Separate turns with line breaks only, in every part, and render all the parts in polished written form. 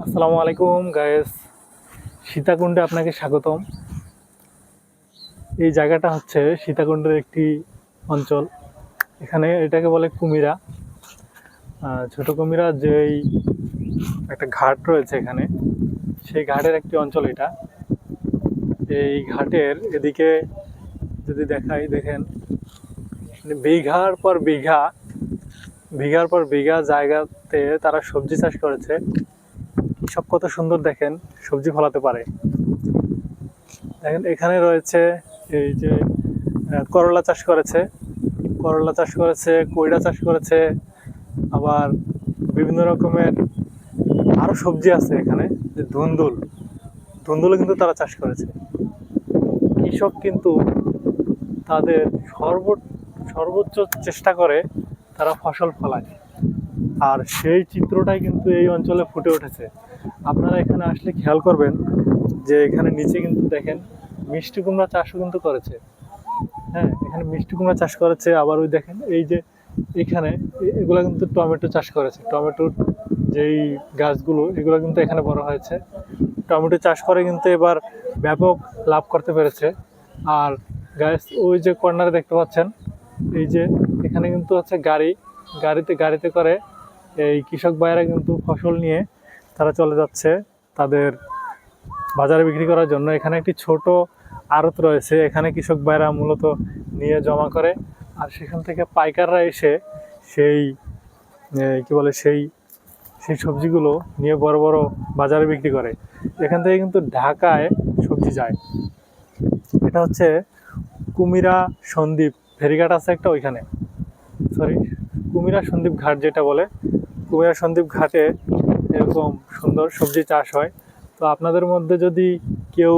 আসসালামু আলাইকুম গায়েস, সীতাকুণ্ডে আপনাকে স্বাগতম। এই জায়গাটা হচ্ছে সীতাকুণ্ডের একটি অঞ্চল। এখানে এটাকে বলে কুমিরা, ছোট কুমিরা। যেই একটা ঘাট রয়েছে এখানে, সেই ঘাটের একটি অঞ্চল এটা। এই ঘাটের এদিকে যদি দেখাই, দেখেন বিঘার পর বিঘা জায়গাতে তারা সবজি চাষ করেছে। সব কত সুন্দর দেখেন, সবজি ফলাতে পারে। দেখেন এখানে রয়েছে এই যে করলা চাষ করেছে, কইড়া চাষ করেছে, আবার বিভিন্ন রকমের আরো সবজি আছে এখানে। যে ধুন্দুলও কিন্তু তারা চাষ করেছে। কৃষক কিন্তু তাদের সর্বোচ্চ চেষ্টা করে তারা ফসল ফলায়, আর সেই চিত্রটাই কিন্তু এই অঞ্চলে ফুটে উঠেছে। আপনারা এখানে আসলে খেয়াল করবেন যে এখানে নিচে কিন্তু দেখেন মিষ্টি কুমড়া চাষও কিন্তু করেছে। হ্যাঁ, এখানে মিষ্টি কুমড়া চাষ করেছে। আবার ওই দেখেন এই যে এখানে এগুলো কিন্তু টমেটো চাষ করেছে। টমেটোর যেই গাছগুলো, এগুলো কিন্তু এখানে বড় হয়েছে। টমেটো চাষ করে কিন্তু এবার ব্যাপক লাভ করতে পেরেছে। আর গাছ ওই যে কর্নারে দেখতে পাচ্ছেন, এই যে এখানে কিন্তু হচ্ছে গাড়িতে করে এই কৃষক ভাইয়েরা কিন্তু ফসল নিয়ে তারা চলে যাচ্ছে তাদের বাজারে বিক্রি করার জন্য। এখানে একটি ছোট আড়ত রয়েছে, এখানে কৃষক ভাইরা মূলত নিয়ে জমা করে, আর সেখান থেকে পাইকাররা এসে সেই সেই সবজিগুলো নিয়ে বড় বড় বাজারে বিক্রি করে। এখান থেকে কিন্তু ঢাকায় সবজি যায়। এটা হচ্ছে কুমিরা সন্দ্বীপ ফেরিঘাট আছে একটা, ওইখানে কুমিরা সন্দ্বীপ ঘাট যেটা বলে, কুমিরা সন্দ্বীপ ঘাটে এরকম সুন্দর সবজি চাষ হয়। তো আপনাদের মধ্যে যদি কেউ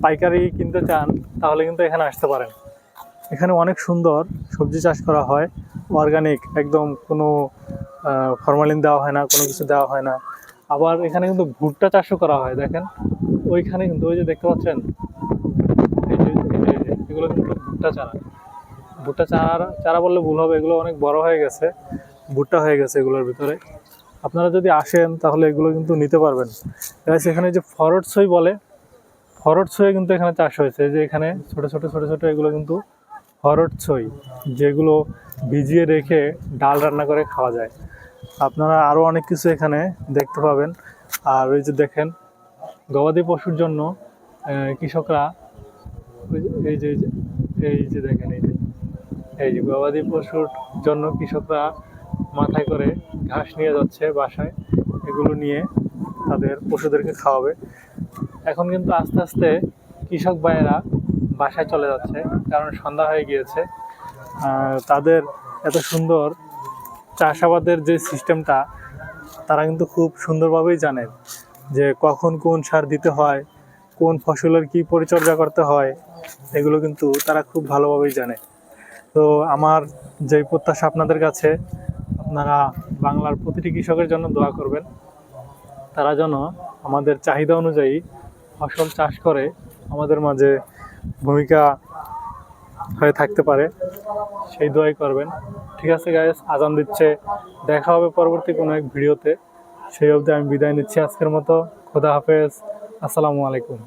পাইকারি কিনতে চান, তাহলে কিন্তু এখানে আসতে পারেন। এখানে অনেক সুন্দর সবজি চাষ করা হয়, অর্গানিক একদম, কোনো ফরমালিন দেওয়া হয় না, কোনো কিছু দেওয়া হয় না। আবার এখানে কিন্তু ভুট্টা চাষও করা হয়। দেখেন ওইখানে কিন্তু ওই যে দেখতে পাচ্ছেন, এগুলো কিন্তু ভুট্টা চারা বললে ভুল হবে, এগুলো অনেক বড় হয়ে গেছে, ভুট্টা হয়ে গেছে এগুলোর ভিতরে। আপনারা যদি আসেন তাহলে এগুলো কিন্তু নিতে পারবেন। এখানে যে ফরট ছই কিন্তু এখানে চাষ হয়েছে। যে এখানে ছোট ছোট এগুলো কিন্তু ফরট ছই, যেগুলো ভিজিয়ে রেখে ডাল রান্না করে খাওয়া যায়। আপনারা আরো অনেক কিছু এখানে দেখতে পাবেন। আর ওই যে দেখেন গবাদি পশুর জন্য কৃষকরা এই যে দেখেন এই যে গবাদি পশুর জন্য কৃষকরা মাথায় করে ঘাস নিয়ে যাচ্ছে বাসায়, এগুলো নিয়ে তাদের পশুদেরকে খাওয়াবে। এখন কিন্তু আস্তে আস্তে কৃষক ভাইয়েরা বাসায় চলে যাচ্ছে, কারণ সন্ধ্যা হয়ে গিয়েছে। তাদের এত সুন্দর চাষাবাদের যে সিস্টেমটা, তারা কিন্তু খুব সুন্দরভাবেই জানেন যে কখন কোন সার দিতে হয়, কোন ফসলের কি পরিচর্যা করতে হয়, এগুলো কিন্তু তারা খুব ভালোভাবেই জানে। তো আমার যে প্রত্যাশা আপনাদের কাছে, আপনারা বাংলার প্রতিটি কৃষকের জন্য দোয়া করবেন, তারা যেন আমাদের চাহিদা অনুযায়ী ফসল চাষ করে আমাদের মাঝে ভূমিকা হয়ে থাকতে পারে, সেই দোয়াই করবেন। ঠিক আছে গাইস, আজান দিচ্ছে, দেখা হবে পরবর্তী কোনো এক ভিডিওতে। সেই অবধি আমি বিদায় নিচ্ছি আজকের মতো। খোদা হাফেজ, আসসালামু আলাইকুম।